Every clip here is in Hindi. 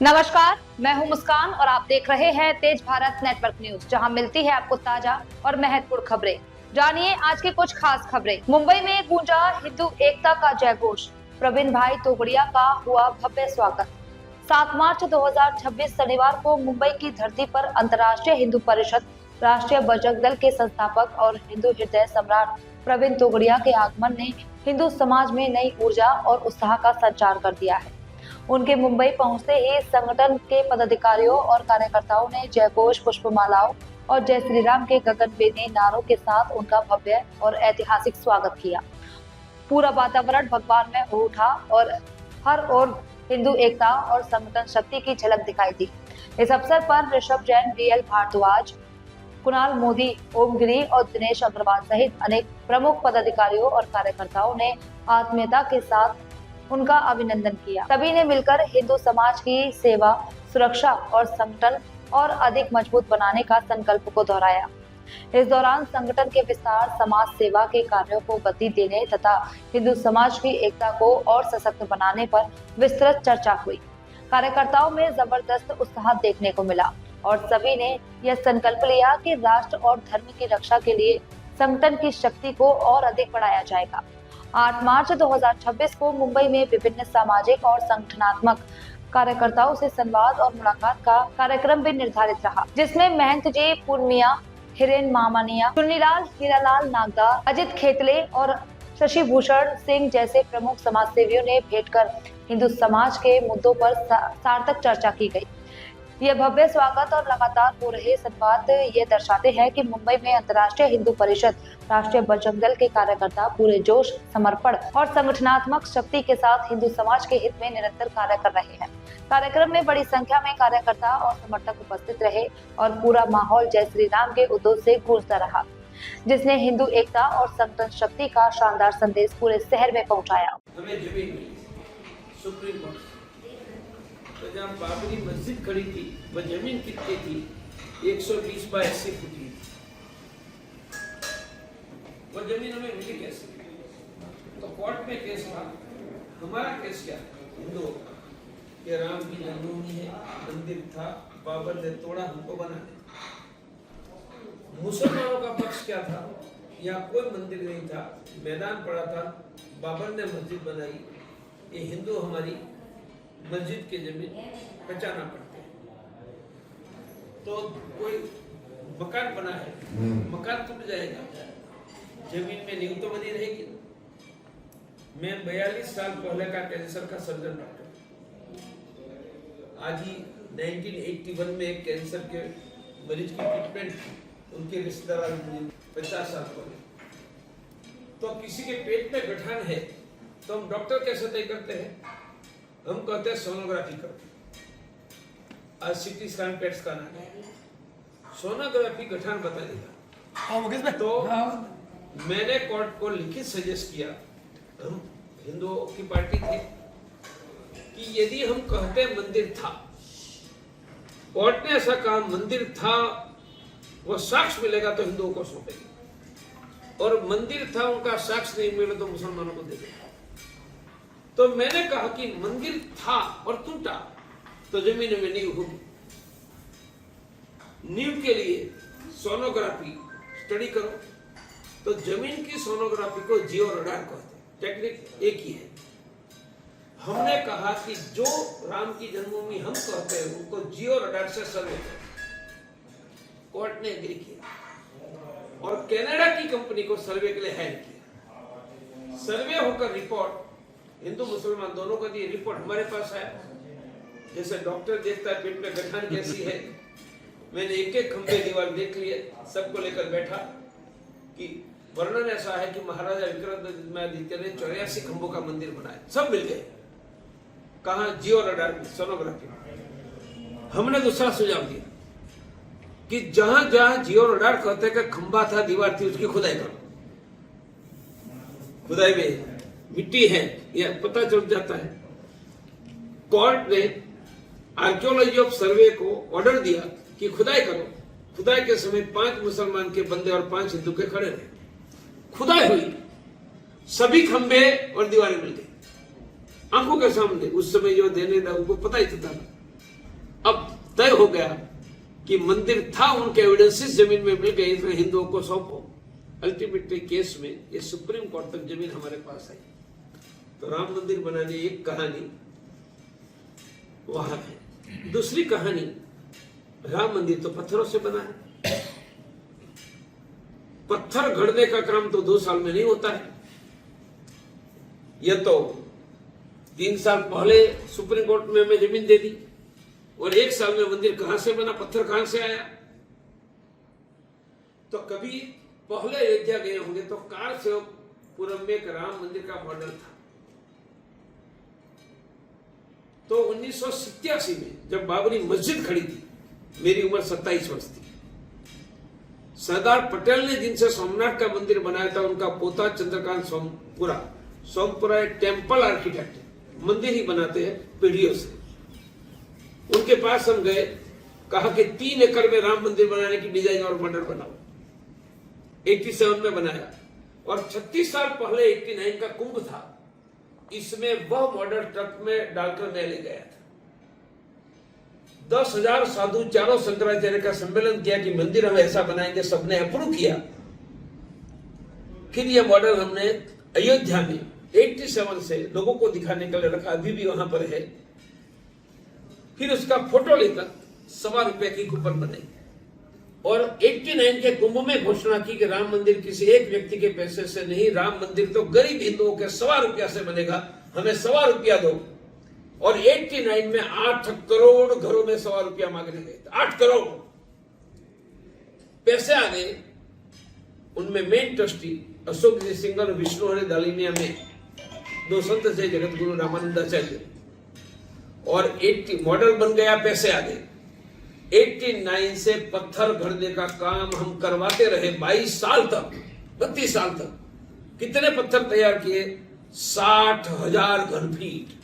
नमस्कार, मैं हूं मुस्कान और आप देख रहे हैं तेज भारत नेटवर्क न्यूज, जहां मिलती है आपको ताजा और महत्वपूर्ण खबरें। जानिए आज की कुछ खास खबरें। मुंबई में गूंजा हिंदू एकता का जयघोष, प्रवीण भाई तोगड़िया का हुआ भव्य स्वागत। 7 मार्च 2026 शनिवार को मुंबई की धरती पर अंतर्राष्ट्रीय हिंदू परिषद राष्ट्रीय बजरंग दल के संस्थापक और हिंदू हृदय सम्राट प्रवीण तोगड़िया के आगमन ने हिंदू समाज में नई ऊर्जा और उत्साह का संचार कर दिया है। उनके मुंबई पहुंचते ही संगठन के पदाधिकारियों और कार्यकर्ताओं ने जयघोष, पुष्पमालाओं और जय श्री राम के गगनभेदी नारों के साथ उनका भव्य और ऐतिहासिक स्वागत किया। पूरा वातावरण भगवान में हो उठा और हर ओर हिंदू एकता और संगठन शक्ति की झलक दिखाई दी। इस अवसर पर ऋषभ जैन, डीएल भारद्वाज, कुणाल मोदी, ओम गिरी और दिनेश अग्रवाल सहित अनेक प्रमुख पदाधिकारियों और कार्यकर्ताओं ने आत्मीयता के साथ उनका अभिनंदन किया। सभी ने मिलकर हिंदू समाज की सेवा, सुरक्षा और संगठन और अधिक मजबूत बनाने का संकल्प को दोहराया। इस दौरान संगठन के विस्तार, समाज सेवा के कार्यों को गति देने तथा हिंदू समाज की एकता को और सशक्त बनाने पर विस्तृत चर्चा हुई। कार्यकर्ताओं में जबरदस्त उत्साह देखने को मिला और सभी ने यह संकल्प लिया कि राष्ट्र और धर्म की रक्षा के लिए संगठन की शक्ति को और अधिक बढ़ाया जाएगा। 8 मार्च 2026 को मुंबई में विभिन्न सामाजिक और संगठनात्मक कार्यकर्ताओं से संवाद और मुलाकात का कार्यक्रम भी निर्धारित रहा, जिसमें महंत जी पूर्णिया, हिरेन मामानिया, चुन्नीलाल, हीरालाल नागदार, अजित खेतले और शशि भूषण सिंह जैसे प्रमुख समाजसेवियों ने भेंट कर हिंदू समाज के मुद्दों पर सार्थक चर्चा की गई। यह भव्य स्वागत और लगातार हो रहे संवाद ये दर्शाते हैं कि मुंबई में अंतर्राष्ट्रीय हिंदू परिषद राष्ट्रीय बजरंग दल के कार्यकर्ता पूरे जोश, समर्पण और संगठनात्मक शक्ति के साथ हिंदू समाज के हित में निरंतर कार्य कर रहे हैं। कार्यक्रम में बड़ी संख्या में कार्यकर्ता और समर्थक उपस्थित रहे और पूरा माहौल जय श्री राम के उद्घोष से गूंजता रहा, जिसने हिंदू एकता और संगठन शक्ति का शानदार संदेश पूरे शहर में पहुँचाया। तो जहाँ बाबरी मस्जिद खड़ी थी वह जमीन कितनी थी? 120 बाय 80 फुट की। वह जमीन हमें मिली कैसे? तो कोर्ट में केस था। हमारा केस क्या? हिंदुओं का कि राम की जन्मभूमि है, मंदिर था, बाबर ने तोड़ा, हमको बनाने। मुसलमानों का पक्ष क्या था? यहाँ कोई मंदिर नहीं था, मैदान पड़ा था, बाबर ने मस्जिद बनाई। ये हिंदू हमारी मस्जिद की जमीन बचाना पड़ते हैं। तो कोई मकान बना है, मकान टूट जाएगा, जमीन में नींव तो बनी रहेगी। मैं 42 साल पहले का कैंसर का सर्जन डॉक्टर, आज ही 1981 में एक कैंसर के मरीज की ट्रीटमेंट उनके रिश्तेदार 50 साल पहले। तो किसी के पेट में गठान है तो हम डॉक्टर कैसे तय करते हैं? हम कहते हैं सोनोग्राफी करो। आज सिटी स्कैन पेट स्कैन आ गया, सोनोग्राफी गठान बता देगा। तो मैंने कोर्ट को लिखित सजेस्ट किया, हम हिंदुओं की पार्टी थी, कि यदि हम कहते मंदिर था, कोर्ट ने ऐसा कहा मंदिर था, वो साक्ष्य मिलेगा तो हिंदुओं को सौंपेगी, और मंदिर था उनका साक्ष्य नहीं मिले तो मुसलमानों को दे देगा। तो मैंने कहा कि मंदिर था और टूटा तो जमीन में नींव होगी। नींव के लिए सोनोग्राफी स्टडी करो। तो जमीन की सोनोग्राफी को जियो रडार कहते हैं, टेक्निक एक ही है। हमने कहा कि जो राम की जन्मभूमि हम कहते हैं उनको जियो रडार से सर्वे करो। कोर्ट ने एग्री किया और कनाडा की कंपनी को सर्वे के लिए हायर किया। सर्वे होकर रिपोर्ट हिंदू मुसलमान दोनों को दी। रिपोर्ट हमारे पास है, जैसे डॉक्टर देखता है पेट में गठान कैसी है। मैंने एक एक खंभे दीवार देख लिए, सबको लेकर बैठा कि वर्णन ऐसा है कि महाराजा विक्रमादित्य ने 84 खंभों का मंदिर बनाया। सब मिल गए। कहा? जियो रडार में, सोनोग्राफी। हमने दूसरा सुझाव दिया कि जहां जहां जियो रडार कहते हैं कि खंभा था, दीवार थी, उसकी खुदाई करो। खुदाई में मिट्टी है यह पता चल जाता है। कोर्ट ने आर्कियोलॉजी ऑफ सर्वे को ऑर्डर दिया कि खुदाई करो। खुदाई के समय 5 मुसलमान के बंदे और 5 हिंदू के खड़े रहे। खुदाई हुई, सभी खंभे और दीवारें मिल गई आंखों के सामने। उस समय जो देने था उनको पता ही था हो गया कि मंदिर था, उनके एविडेंसेस जमीन में मिल गए, तो हिंदुओं को सौंपो। अल्टीमेटली केस में ये सुप्रीम कोर्ट तक जमीन हमारे पास आई। तो राम मंदिर बनाने एक कहानी वहां है। दूसरी कहानी, राम मंदिर तो पत्थरों से बना है। पत्थर गढ़ने का काम तो 2 साल में नहीं होता है। यह तो 3 साल पहले सुप्रीम कोर्ट में हमें जमीन दे दी, और 1 साल में मंदिर कहां से बना, पत्थर कहां से आया। तो कभी पहले अयोध्या गए होंगे तो कार सेवकपुरम में एक राम मंदिर का मॉडल था। तो 1987 में जब बाबरी मस्जिद खड़ी थी, मेरी उम्र 27 वर्ष थी। सरदार पटेल ने जिनसे सोमनाथ का मंदिर बनाया था, उनका पोता चंद्रकांत सोमपुरा एक टेम्पल आर्किटेक्ट है, मंदिर ही बनाते हैं पीढ़ियों से। उनके पास हम गए, कहा कि 3 एकड़ में राम मंदिर बनाने की डिजाइन और मॉडल बनाओ। 87 में बनाया, और 36 साल पहले 89 का कुंभ था, इसमें वह मॉडल ट्रक में डालकर मैं ले गया था। 10,000 साधु, चारों शंकराचार्य का सम्मेलन किया कि मंदिर हम ऐसा बनाएंगे, सबने अप्रूव किया। फिर यह मॉडल हमने अयोध्या में 87 से लोगों को दिखाने के लिए रखा, अभी भी वहां पर है। फिर उसका फोटो लेकर ₹1.25 की कूपन बनाई, और 89 के कुंभ में घोषणा की कि राम मंदिर किसी एक व्यक्ति के पैसे से नहीं, राम मंदिर तो गरीब हिंदुओं के ₹1.25 से बनेगा, हमें ₹1.25 दो। और 89 में 8 करोड़ घरों में ₹1.25 मांगने गए, 8 करोड़ पैसे आ गए। उनमें मेन ट्रस्टी अशोक जी सिंह और विष्णु हरे दालिमिया में 2 संत थे, जगत गुरु रामानंदाचार्य। और 80 मॉडल बन गया, पैसे आ गए। 89 से पत्थर गढ़ने का काम हम करवाते रहे 22 साल तक, 32 साल तक। कितने पत्थर तैयार किए? 60,000 घन feet,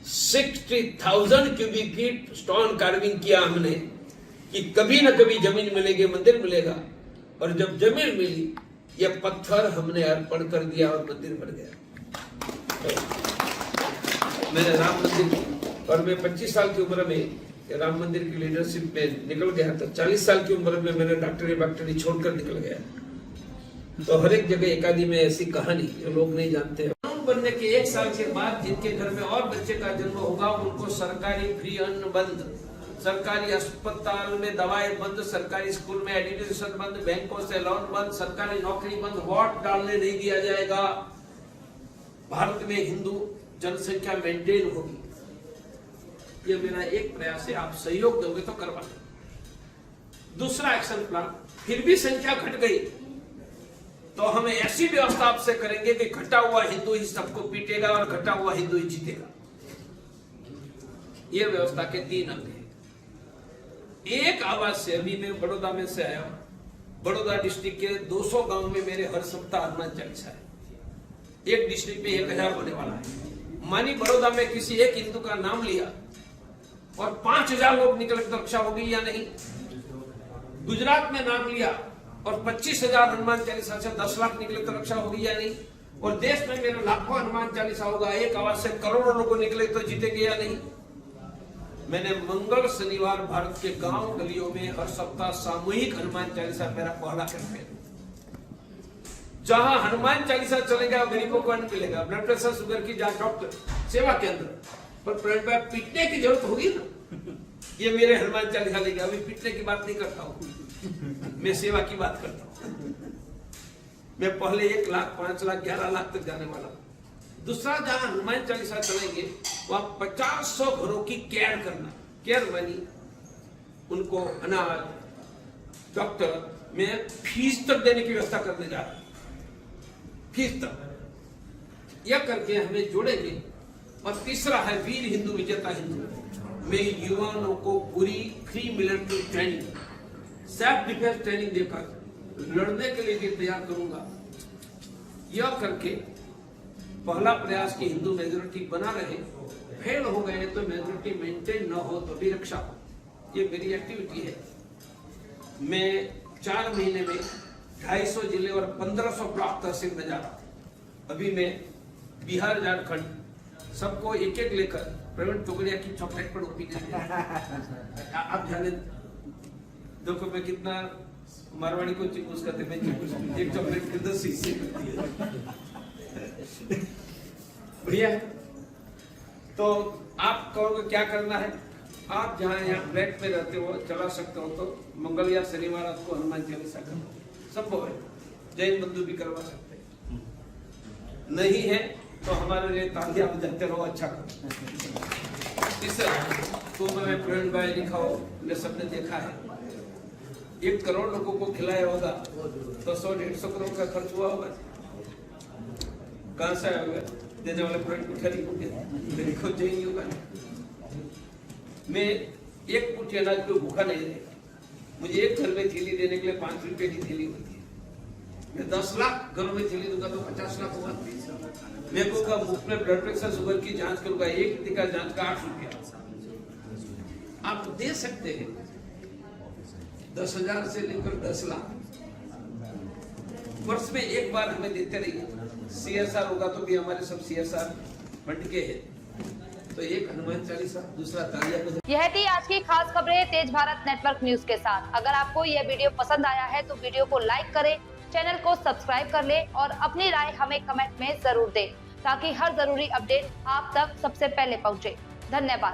60,000 cubic feet stone carving किया हमने, कि कभी न कभी जमीन मिलेगी, मंदिर मिलेगा। और जब जमीन मिली, यह पत्थर हमने अर्पण कर दिया और मंदिर बन गया। मैंने राम मंदिर, और मैं 25 साल की उम्र में राम मंदिर की लीडरशिप में निकल गया, तो 40 साल की उम्र में मैंने डॉक्टरी छोड़कर निकल गया। तो हर एक जगह एकादी में ऐसी कहानी जो लोग नहीं जानते। कानून बनने के 1 साल के बाद जिनके घर में और बच्चे का जन्म होगा, उनको सरकारी फ्री अन्न बंद, सरकारी अस्पताल में दवाएं बंद, सरकारी स्कूल में एजुकेशन बंद, बैंकों से लोन बंद, सरकारी नौकरी बंद, वोट डालने नहीं दिया जाएगा। भारत में हिंदू जनसंख्या मेंटेन होगी। यह मेरा एक प्रयास है, आप सहयोग दोगे तो करवा। दूसरा एक्शन प्लान, फिर भी संख्या घट गई तो हम ऐसी व्यवस्था आपसे करेंगे कि घटा हुआ हिंदू ही सबको पीटेगा और घटा हुआ हिंदू ही जीतेगा। यह व्यवस्था के 3 अंग है। एक आवाज से, अभी मैं बड़ौदा में से आया, बड़ौदा डिस्ट्रिक्ट के 200 गांव में मेरे हर सप्ताह हनुमान चालीसा है। एक डिस्ट्रिक्ट में 1000 होने वाला है। मानी बड़ौदा में किसी एक हिंदू का नाम लिया और 5000 लोग निकले तो रक्षा होगी या नहीं? गुजरात में नाम लिया और 25,000 हनुमान चालीसा से 10 लाख निकले तो रक्षा होगी या नहीं? और देश में मेरा लाखों हनुमान चालीसा होगा, एक आवाज से करोड़ों लोग निकले तो जीतेंगे या नहीं? मैंने मंगल शनिवार भारत के गांव गलियों में हर सप्ताह सामूहिक हनुमान चालीसा मेरा पहला कैंपेन। जहां हनुमान चालीसा चलेगा गरीबों को अन्न मिलेगा, ब्लड प्रेशर शुगर की जांच डॉक्टर, सेवा केंद्र। पर पीटने की जरूरत होगी ना, ये मेरे हनुमान चालीसा लेंगे। अभी पीटने की बात नहीं करता हूं, मैं सेवा की बात करता हूं। मैं पहले 1 लाख, 5 लाख, 11 लाख तक जाने वाला। दूसरा, जहां हनुमान चालीसा चलेंगे वहां 50-100 घरों की केयर करना। केयर मानी उनको अनाज, डॉक्टर, मैं फीस तक देने की व्यवस्था करने जा रहा हूं, फीस तक। यह करके हमें जोड़ेंगे। और तीसरा है वीर हिंदू विजेता हिंदू। मैं युवाओं को पूरी free military training, self defence training देकर लड़ने के लिए भी तैयार करूंगा। यह करके पहला प्रयास की हिंदू मेजोरिटी बना रहे, फेल हो गए तो मेजोरिटी मेंटेन न हो तो भी रक्षा हो, ये मेरी एक्टिविटी है। मैं 4 महीने में 250 जिले और 1500 ब्लॉक तहसील में जा रहा हूं। अभी मैं बिहार, झारखंड सबको एक-एक लेकर प्रवीण टोकड़िया की चॉकलेट पर ओपिनियन आप जाने देखो मैं कितना मारवाड़ी को चिकूस करते मैं चिकूस एक चॉकलेट के 10 हिस्से करती है बढ़िया है। तो आप कहोगे क्या करना है, आप जहाँ यहाँ फ्लैट में रहते हो चला सकते हो तो मंगल या शनिवार आपको हनुमान चालीसा करो, संभव है। जैन बंधु भी करवा सकते हैं, नहीं है तो हमारे लिए तालियां बजाते रहो, अच्छा करो। इस तो मैं प्रवीण भाई लिखाओ ने सबने देखा है, 1 करोड़ लोगों को खिलाया होगा तो 100-150 करोड़ का खर्च हुआ होगा, कहां से आएगा? देने वाले प्रवीण को खरीद होंगे, देखो चाहिए होगा। मैं 1 मुट्ठी अनाज को भूखा नहीं रहेगा, मुझे एक घर में थैली देने के लिए 5 रुपए की थैली होती है, मैं 10 लाख घरों में थैली दूंगा तो 50 लाख होगा। मेरे को का मुफ्त में ब्लड प्रेशर शुगर की जांच करूंगा, एक टीका जांच का 8 रुपया आप दे सकते हैं। 10,000 से लेकर 10 लाख वर्ष में एक बार हमें देते रहिए। CSR होगा तो भी हमारे सब CSR फंड के हैं। तो एक हनुमान चालीसा, दूसरा तालियां। यह थी आज की खास खबरें तेज भारत नेटवर्क न्यूज के साथ। अगर आपको यह वीडियो पसंद आया है तो वीडियो को लाइक करें, चैनल को सब्सक्राइब कर ले और अपनी राय हमें कमेंट में जरूर दें ताकि हर जरूरी अपडेट आप तक सबसे पहले पहुंचे। धन्यवाद।